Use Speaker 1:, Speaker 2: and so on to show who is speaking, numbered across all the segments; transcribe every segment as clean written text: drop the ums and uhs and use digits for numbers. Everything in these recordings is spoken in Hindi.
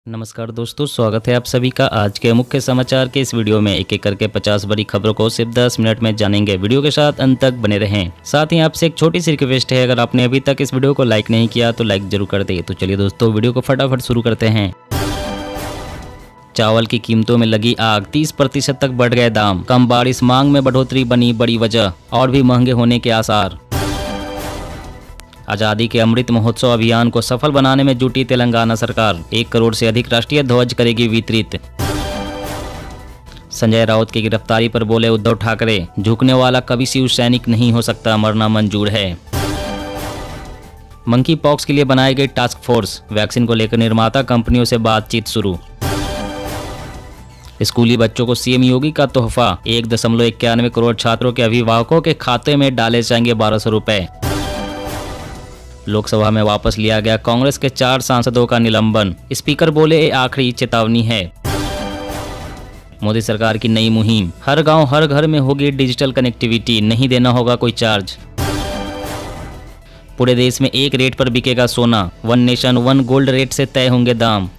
Speaker 1: नमस्कार दोस्तों, स्वागत है आप सभी का आज के मुख्य समाचार के इस वीडियो में। एक एक करके 50 बड़ी खबरों को सिर्फ 10 मिनट में जानेंगे। वीडियो के साथ अंत तक बने रहें। साथ ही आपसे एक छोटी सी रिक्वेस्ट है, अगर आपने अभी तक इस वीडियो को लाइक नहीं किया तो लाइक जरूर कर दे। तो चलिए दोस्तों, वीडियो को फटाफट शुरू करते हैं। चावल की कीमतों में लगी आग, 30% तक बढ़ गए दाम। कम बारिश, मांग में बढ़ोतरी बनी बड़ी वजह, और भी महंगे होने के आसार। आजादी के अमृत महोत्सव अभियान को सफल बनाने में जुटी तेलंगाना सरकार, 1 करोड़ से अधिक राष्ट्रीय ध्वज करेगी वितरित। संजय राउत की गिरफ्तारी पर बोले उद्धव ठाकरे, झुकने वाला कभी शिव सैनिक नहीं हो सकता, मरना मंजूर है। मंकी पॉक्स के लिए बनाई गई टास्क फोर्स, वैक्सीन को लेकर निर्माता कंपनियों से बातचीत शुरू। स्कूली बच्चों को सीएम योगी का तोहफा, 1.91 करोड़ छात्रों के अभिभावकों के खाते में डाले जाएंगे 1200 रुपए। लोकसभा में वापस लिया गया कांग्रेस के 4 सांसदों का निलंबन, स्पीकर बोले ये आखिरी चेतावनी है। मोदी सरकार की नई मुहिम, हर गांव हर घर में होगी डिजिटल कनेक्टिविटी, नहीं देना होगा कोई चार्ज। पूरे देश में एक रेट पर बिकेगा सोना, 1 नेशन 1 गोल्ड रेट से तय होंगे दाम।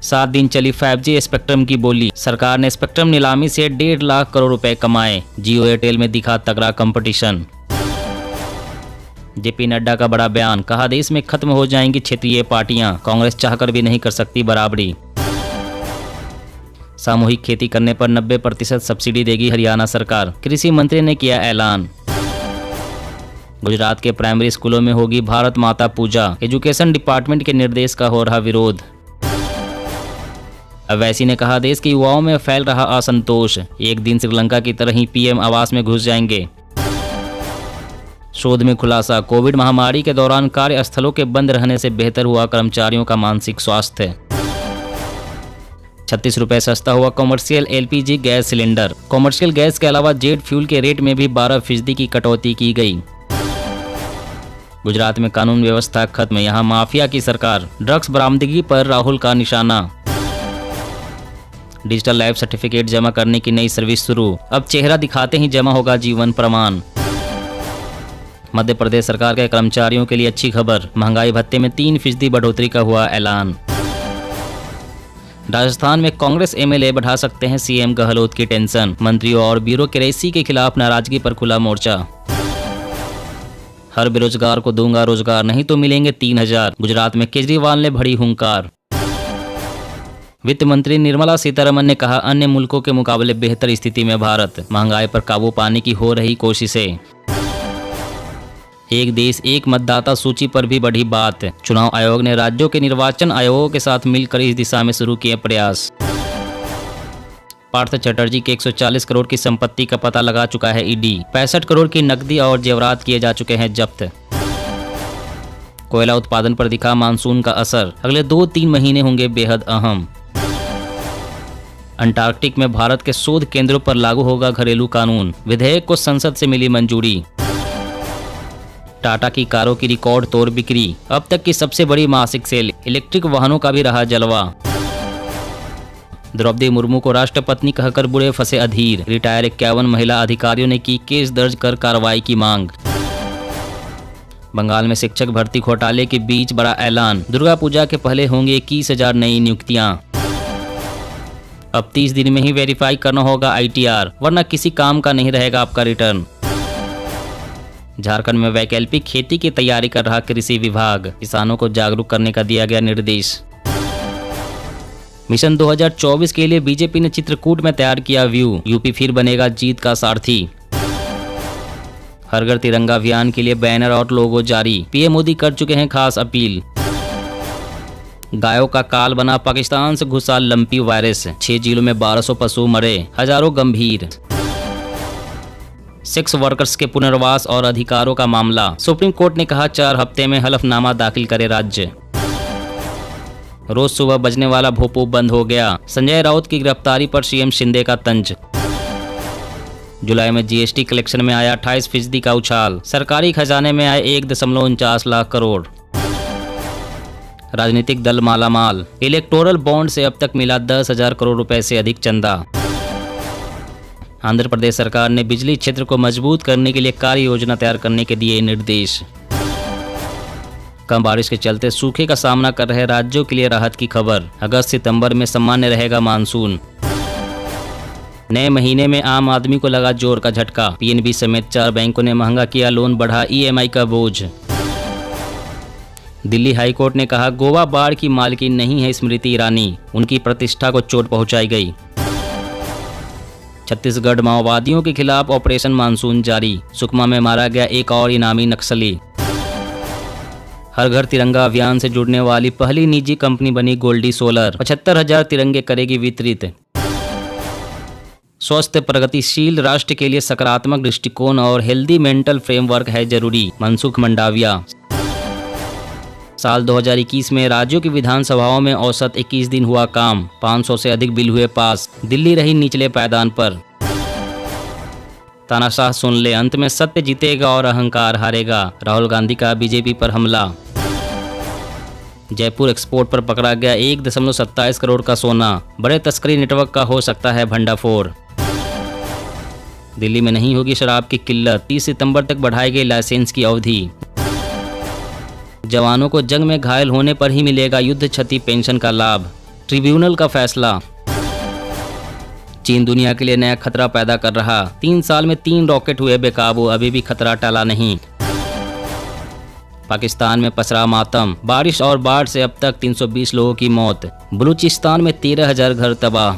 Speaker 1: 7 दिन चली 5G स्पेक्ट्रम की बोली, सरकार ने स्पेक्ट्रम नीलामी से 1.5 लाख करोड़ रुपए कमाए। जियो एयरटेल में दिखा तगड़ा कंपटीशन। जेपी नड्डा का बड़ा बयान, कहा देश में खत्म हो जाएंगी क्षेत्रीय पार्टियां, कांग्रेस चाहकर भी नहीं कर सकती बराबरी। सामूहिक खेती करने पर 90% सब्सिडी देगी हरियाणा सरकार, कृषि मंत्री ने किया ऐलान। गुजरात के प्राइमरी स्कूलों में होगी भारत माता पूजा, एजुकेशन डिपार्टमेंट के निर्देश का हो रहा विरोध। अवैसी ने कहा देश के युवाओं में फैल रहा असंतोष, एक दिन श्रीलंका की तरह ही पीएम आवास में घुस जाएंगे। शोध में खुलासा, कोविड महामारी के दौरान कार्यस्थलों के बंद रहने से बेहतर हुआ कर्मचारियों का मानसिक स्वास्थ्य। 36 रुपए सस्ता हुआ commercial LPG gas cylinder. Commercial gas के अलावा जेट फ्यूल के रेट में भी 12% की कटौती की गई। गुजरात में कानून व्यवस्था खत्म, यहां माफिया की सरकार, ड्रग्स बरामदगी पर राहुल का निशाना। डिजिटल लाइफ सर्टिफिकेट जमा करने की नई सर्विस शुरू, अब चेहरा दिखाते ही जमा होगा जीवन प्रमाण। मध्य प्रदेश सरकार के कर्मचारियों के लिए अच्छी खबर, महंगाई भत्ते में 3% बढ़ोतरी का हुआ ऐलान। राजस्थान में कांग्रेस एमएलए बढ़ा सकते हैं सीएम गहलोत की टेंशन, मंत्रियों और ब्यूरोक्रेसी के खिलाफ नाराजगी पर खुला मोर्चा। हर बेरोजगार को दूंगा रोजगार, नहीं तो मिलेंगे 3000, गुजरात में केजरीवाल ने भरी हुंकार। वित्त मंत्री निर्मला सीतारमण ने कहा अन्य मुल्कों के मुकाबले बेहतर स्थिति में भारत, महंगाई पर काबू पाने की हो रही कोशिशें। एक देश एक मतदाता सूची पर भी बढ़ी बात, चुनाव आयोग ने राज्यों के निर्वाचन आयोगों के साथ मिलकर इस दिशा में शुरू किए प्रयास। पार्थ चटर्जी के 140 करोड़ की संपत्ति का पता लगा चुका है ईडी, 65 करोड़ की नकदी और जेवरात किए जा चुके हैं जब्त। कोयला उत्पादन पर दिखा मानसून का असर, अगले 2-3 महीने होंगे बेहद अहम। अंटार्कटिक में भारत के शोध केंद्रों पर लागू होगा घरेलू कानून, विधेयक को संसद से मिली मंजूरी। टाटा की कारों की रिकॉर्ड तोड़ बिक्री, अब तक की सबसे बड़ी मासिक सेल, इलेक्ट्रिक वाहनों का भी रहा जलवा। द्रौपदी मुर्मू को राष्ट्रपत्नी कहकर बुरे फंसे अधीर, रिटायर 51 महिला अधिकारियों ने की केस दर्ज कर कार्रवाई की मांग। बंगाल में शिक्षक भर्ती घोटाले के बीच बड़ा ऐलान, दुर्गा पूजा के पहले होंगे 21,000 नई नियुक्तियां। अब 30 दिन में ही वेरीफाई करना होगा आईटीआर, वरना किसी काम का नहीं रहेगा आपका रिटर्न। झारखंड में वैकल्पिक खेती की तैयारी कर रहा कृषि विभाग, किसानों को जागरूक करने का दिया गया निर्देश। मिशन 2024 के लिए बीजेपी ने चित्रकूट में तैयार किया व्यू, यूपी फिर बनेगा जीत का सारथी। हर घर तिरंगा अभियान के लिए बैनर और लोगो जारी, पीएम मोदी कर चुके हैं खास अपील। गायों का काल बना, पाकिस्तान से घुसा लंपी वायरस, 6 जिलों में 1200 पशु मरे, हजारों गंभीर। सेक्स वर्कर्स के पुनर्वास और अधिकारों का मामला, सुप्रीम कोर्ट ने कहा 4 हफ्ते में हलफनामा दाखिल करे राज्य। रोज सुबह बजने वाला भोपू बंद हो गया, संजय राउत की गिरफ्तारी पर सीएम शिंदे का तंज। जुलाई में जीएसटी कलेक्शन में आया 28% का उछाल, सरकारी खजाने में आए 1.49 लाख करोड़। राजनीतिक दल मालामाल, इलेक्टोरल बॉन्ड से अब तक मिला 10,000 करोड़ रुपए से अधिक चंदा। आंध्र प्रदेश सरकार ने बिजली क्षेत्र को मजबूत करने के लिए कार्य योजना तैयार करने के दिए निर्देश। कम बारिश के चलते सूखे का सामना कर रहे राज्यों के लिए राहत की खबर। अगस्त सितंबर में सामान्य रहेगा मानसून। नए महीने में आम आदमी को लगा जोर का झटका। पीएनबी समेत 4 बैंकों ने महंगा किया लोन, बढ़ा ईएमआई का बोझ। दिल्ली हाईकोर्ट ने कहा गोवा बाढ़ की मालकिन नहीं है स्मृति ईरानी, उनकी प्रतिष्ठा को चोट पहुंचाई गई। छत्तीसगढ़ माओवादियों के खिलाफ ऑपरेशन मानसून जारी। सुकमा में मारा गया एक और इनामी नक्सली। हर घर तिरंगा अभियान से जुड़ने वाली पहली निजी कंपनी बनी गोल्डी सोलर। 75,000 तिरंगे करेगी वितरित। स्वस्थ प्रगतिशील राष्ट्र के लिए सकारात्मक दृष्टिकोण और हेल्दी मेंटल फ्रेमवर्क है जरूरी, मनसुख मंडाविया। साल 2021 में राज्यों की विधानसभाओं में औसत 21 दिन हुआ काम, 500 से अधिक बिल हुए पास। दिल्ली रही निचले पायदान पर। तानाशाह सुन ले, अंत में सत्य जीतेगा और अहंकार हारेगा। राहुल गांधी का बीजेपी पर हमला। जयपुर एक्सपोर्ट पर पकड़ा गया 1.27 करोड़ का सोना। बड़े तस्करी नेटवर्क का हो सकता है भंडाफोड़। दिल्ली में नहीं होगी शराब की किल्लत, 30 सितंबर तक बढ़ाई गई लाइसेंस की अवधि। जवानों को जंग में घायल होने पर ही मिलेगा युद्ध क्षति पेंशन का लाभ, ट्रिब्यूनल का फैसला। चीन दुनिया के लिए नया खतरा पैदा कर रहा। 3 साल में 3 रॉकेट हुए बेकाबू, अभी भी खतरा टला नहीं। पाकिस्तान में पसरा मातम, बारिश और बाढ़ से अब तक 320 लोगों की मौत। बलूचिस्तान में 13,000 घर तबाह।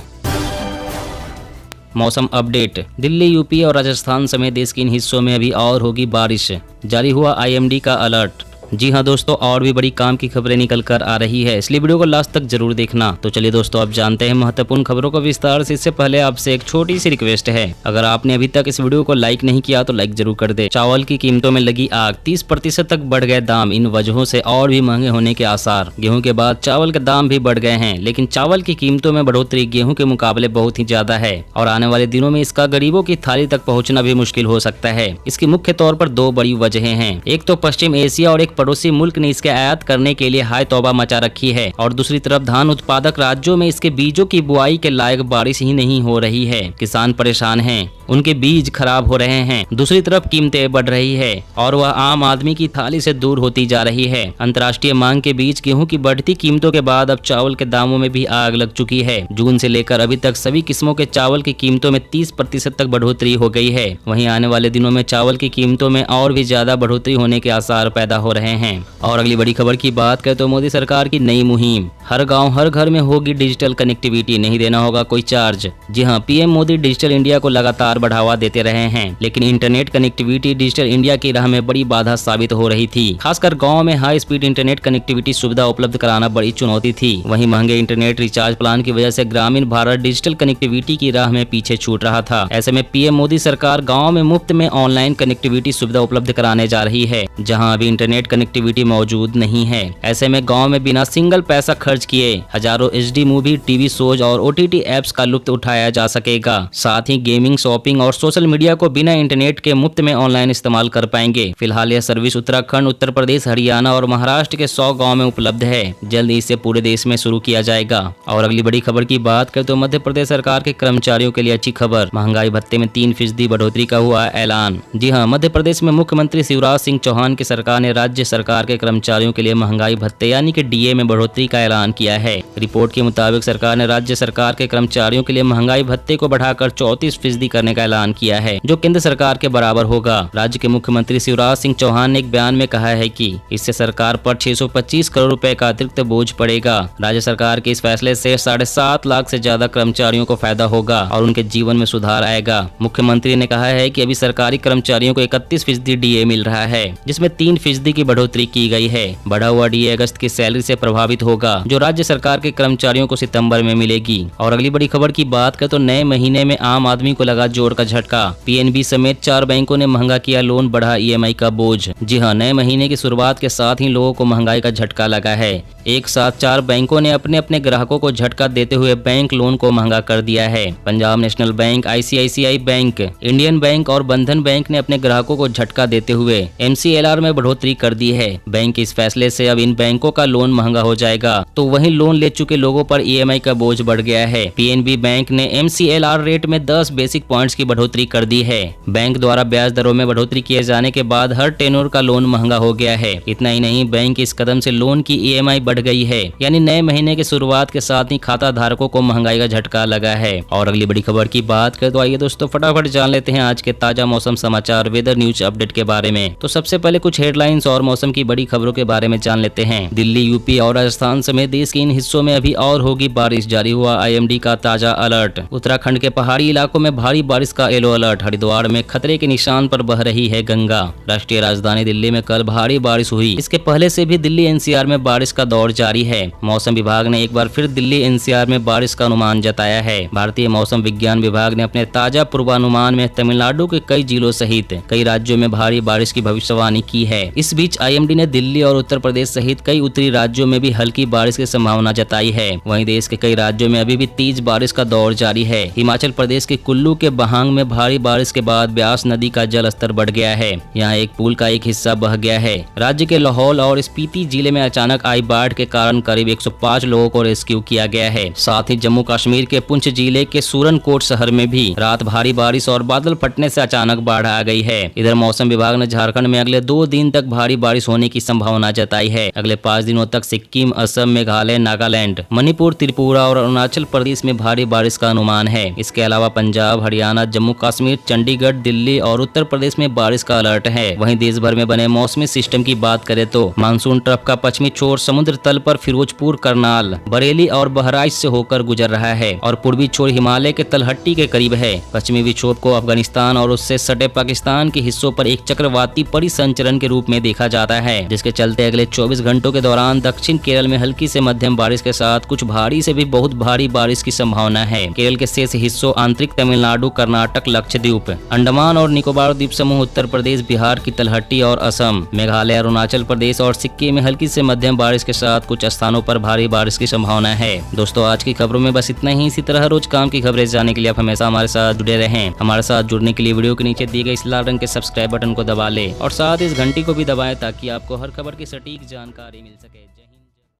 Speaker 1: मौसम अपडेट। दिल्ली, यूपी और राजस्थान समेत देश के इन हिस्सों में अभी और होगी बारिश। जारी हुआ आईएमडी का अलर्ट। जी हाँ दोस्तों, और भी बड़ी काम की खबरें निकल कर आ रही है, इसलिए वीडियो को लास्ट तक जरूर देखना। तो चलिए दोस्तों, अब जानते हैं महत्वपूर्ण खबरों को विस्तार से। इससे पहले आपसे एक छोटी सी रिक्वेस्ट है, अगर आपने अभी तक इस वीडियो को लाइक नहीं किया तो लाइक जरूर कर दे। चावल की कीमतों में लगी आग, 30% तक बढ़ गए दाम। इन वजहों से और भी महंगे होने के आसार। गेहूं के बाद चावल के दाम भी बढ़ गए हैं, लेकिन चावल की कीमतों में बढ़ोतरी गेहूं के मुकाबले बहुत ही ज्यादा है और आने वाले दिनों में इसका गरीबों की थाली तक पहुँचना भी मुश्किल हो सकता है। इसकी मुख्य तौर पर 2 बड़ी वजहें हैं। एक तो पश्चिम एशिया और एक पड़ोसी मुल्क ने इसके आयात करने के लिए हाय तौबा मचा रखी है, और दूसरी तरफ धान उत्पादक राज्यों में इसके बीजों की बुआई के लायक बारिश ही नहीं हो रही है। किसान परेशान हैं, उनके बीज खराब हो रहे हैं। दूसरी तरफ कीमतें बढ़ रही है और वह आम आदमी की थाली से दूर होती जा रही है। अंतर्राष्ट्रीय मांग के बीच गेहूं की बढ़ती कीमतों के बाद अब चावल के दामों में भी आग लग चुकी है। जून से लेकर अभी तक सभी किस्मों के चावल की कीमतों में 30% तक बढ़ोतरी हो गई है। वहीं आने वाले दिनों में चावल की कीमतों में और भी ज्यादा बढ़ोतरी होने के आसार पैदा हो रहे हैं। और अगली बड़ी खबर की बात करें तो मोदी सरकार की नई मुहिम, हर गांव हर घर में होगी डिजिटल कनेक्टिविटी, नहीं देना होगा कोई चार्ज। जी हां, पीएम मोदी डिजिटल इंडिया को लगातार बढ़ावा देते रहे हैं, लेकिन इंटरनेट कनेक्टिविटी डिजिटल इंडिया की राह में बड़ी बाधा साबित हो रही थी। खासकर गाँव में हाई स्पीड इंटरनेट कनेक्टिविटी सुविधा उपलब्ध कराना बड़ी चुनौती थी। वहीं महंगे इंटरनेट रिचार्ज प्लान की वजह से ग्रामीण भारत डिजिटल कनेक्टिविटी की राह में पीछे छूट रहा था। ऐसे में पीएम मोदी सरकार गाँव में मुफ्त में ऑनलाइन कनेक्टिविटी सुविधा उपलब्ध कराने जा रही है, जहाँ अभी इंटरनेट कनेक्टिविटी मौजूद नहीं है। ऐसे में गांव में बिना सिंगल पैसा खर्च किए हजारों एचडी मूवी, टीवी शोज और ओटीटी एप्स का लुत्फ उठाया जा सकेगा। साथ ही गेमिंग, शॉपिंग और सोशल मीडिया को बिना इंटरनेट के मुफ्त में ऑनलाइन इस्तेमाल कर पाएंगे। फिलहाल यह सर्विस उत्तराखंड, उत्तर प्रदेश, हरियाणा और महाराष्ट्र के 100 गाँव में उपलब्ध है। जल्द इसे पूरे देश में शुरू किया जाएगा। और अगली बड़ी खबर की बात करें तो मध्य प्रदेश सरकार के कर्मचारियों के लिए अच्छी खबर, महंगाई भत्ते में 3% बढ़ोतरी का हुआ ऐलान। जी हाँ, मध्य प्रदेश में मुख्यमंत्री शिवराज सिंह चौहान की सरकार ने राज्य सरकार के कर्मचारियों के लिए महंगाई भत्ते यानी कि डीए में बढ़ोतरी का ऐलान किया है। रिपोर्ट के मुताबिक सरकार ने राज्य सरकार के कर्मचारियों के लिए महंगाई भत्ते को बढ़ाकर 34% करने का ऐलान किया है, जो केंद्र सरकार के बराबर होगा। राज्य के मुख्यमंत्री शिवराज सिंह चौहान ने एक बयान में कहा है कि इससे सरकार पर 625 करोड़ रुपए का अतिरिक्त बोझ पड़ेगा। राज्य सरकार के इस फैसले से 7.5 लाख से ज्यादा कर्मचारियों को फायदा होगा और उनके जीवन में सुधार आएगा। मुख्यमंत्री ने कहा है कि अभी सरकारी कर्मचारियों को 31% डीए मिल रहा है, जिसमें 3% की बढ़ोतरी की गई है। बढ़ा हुआ डीए अगस्त की सैलरी से प्रभावित होगा, जो राज्य सरकार के कर्मचारियों को सितंबर में मिलेगी। और अगली बड़ी खबर की बात करें तो नए महीने में आम आदमी को लगा जोर का झटका। पीएनबी समेत 4 बैंकों ने महंगा किया लोन, बढ़ा ईएमआई का बोझ। जी हां, नए महीने की शुरुआत के साथ ही लोगों को महंगाई का झटका लगा है। एक साथ 4 बैंकों ने अपने अपने ग्राहकों को झटका देते हुए बैंक लोन को महंगा कर दिया है। Punjab national bank, ICICI bank, Indian bank और बंधन बैंक ने अपने ग्राहकों को झटका देते हुए एमसीएलआर में बढ़ोतरी कर दी है। बैंक के इस फैसले से अब इन बैंकों का लोन महंगा हो जाएगा, तो तो वहीं लोन ले चुके लोगों पर ईएमआई का बोझ बढ़ गया है। पीएनबी बैंक ने एमसीएलआर रेट में 10 बेसिक पॉइंट्स की बढ़ोतरी कर दी है। बैंक द्वारा ब्याज दरों में बढ़ोतरी किए जाने के बाद हर टेन्योर का लोन महंगा हो गया है। इतना ही नहीं, बैंक इस कदम से लोन की ईएमआई बढ़ गई है, यानी नए महीने की शुरुआत के साथ ही खाता धारकों को महंगाई का झटका लगा है। और अगली बड़ी खबर की बात करें तो आइए दोस्तों फटाफट जान लेते हैं आज के ताजा मौसम समाचार वेदर न्यूज अपडेट के बारे में। तो सबसे पहले कुछ हेडलाइंस और मौसम की बड़ी खबरों के बारे में जान लेते हैं। दिल्ली, यूपी और राजस्थान समेत देश के इन हिस्सों में अभी और होगी बारिश, जारी हुआ आईएमडी का ताजा अलर्ट। उत्तराखंड के पहाड़ी इलाकों में भारी बारिश का येलो अलर्ट। हरिद्वार में खतरे के निशान पर बह रही है गंगा। राष्ट्रीय राजधानी दिल्ली में कल भारी बारिश हुई। इसके पहले से भी दिल्ली एनसीआर में बारिश का दौर जारी है। मौसम विभाग ने एक बार फिर दिल्ली एनसीआर में बारिश का अनुमान जताया है। भारतीय मौसम विज्ञान विभाग ने अपने ताजा पूर्वानुमान में तमिलनाडु के कई जिलों सहित कई राज्यों में भारी बारिश की भविष्यवाणी की है। इस बीच आईएमडी ने दिल्ली और उत्तर प्रदेश सहित कई उत्तरी राज्यों में भी हल्की बारिश की संभावना जताई है। वहीं देश के कई राज्यों में अभी भी तेज बारिश का दौर जारी है। हिमाचल प्रदेश के कुल्लू के बहांग में भारी बारिश के बाद ब्यास नदी का जल स्तर बढ़ गया है। यहाँ एक पुल का एक हिस्सा बह गया है। राज्य के लाहौल और स्पीति जिले में अचानक आई बाढ़ के कारण करीब 105 लोगों को रेस्क्यू किया गया है। साथ ही जम्मू कश्मीर के पुंछ जिले के सूरनकोट शहर में भी रात भारी बारिश और बादल फटने से अचानक बाढ़ आ गई है। इधर मौसम विभाग ने झारखंड में अगले 2 दिन तक भारी बारिश होने की संभावना जताई है। अगले 5 दिनों तक सिक्किम, असम, मेघालय, नागालैंड, मणिपुर, त्रिपुरा और अरुणाचल प्रदेश में भारी बारिश का अनुमान है। इसके अलावा पंजाब, हरियाणा, जम्मू कश्मीर, चंडीगढ़, दिल्ली और उत्तर प्रदेश में बारिश का अलर्ट है। वहीं देश भर में बने मौसमी सिस्टम की बात करें तो मानसून ट्रफ का पश्चिमी छोर समुद्र तल पर फिरोजपुर, करनाल, बरेली और बहराइच से होकर गुजर रहा है और पूर्वी छोर हिमालय के तलहट्टी के करीब है। पश्चिमी विक्षोभ को अफगानिस्तान और उससे सटे पाकिस्तान के हिस्सों पर एक चक्रवाती परिसंचरण के रूप में देखा जाता है, जिसके चलते अगले 24 घंटों के दौरान दक्षिण केरल में हल्की से मध्यम बारिश के साथ कुछ भारी से भी बहुत भारी बारिश की संभावना है। केरल के शेष हिस्सों, आंतरिक तमिलनाडु, कर्नाटक, लक्षद्वीप, अंडमान और निकोबार द्वीप समूह, उत्तर प्रदेश, बिहार की तलहट्टी और असम, मेघालय, अरुणाचल प्रदेश और सिक्किम में हल्की से मध्यम बारिश के साथ कुछ स्थानों पर भारी बारिश की संभावना है। दोस्तों आज की खबरों में बस इतना ही। इसी तरह रोज काम की खबरें जानने के लिए आप हमेशा हमारे साथ जुड़े रहें। हमारे साथ जुड़ने के लिए वीडियो के नीचे दिए गए इस लाल रंग के सब्सक्राइब बटन को दबा लें और साथ इस घंटी को भी दबाएं ताकि आपको हर खबर की सटीक जानकारी मिल सके।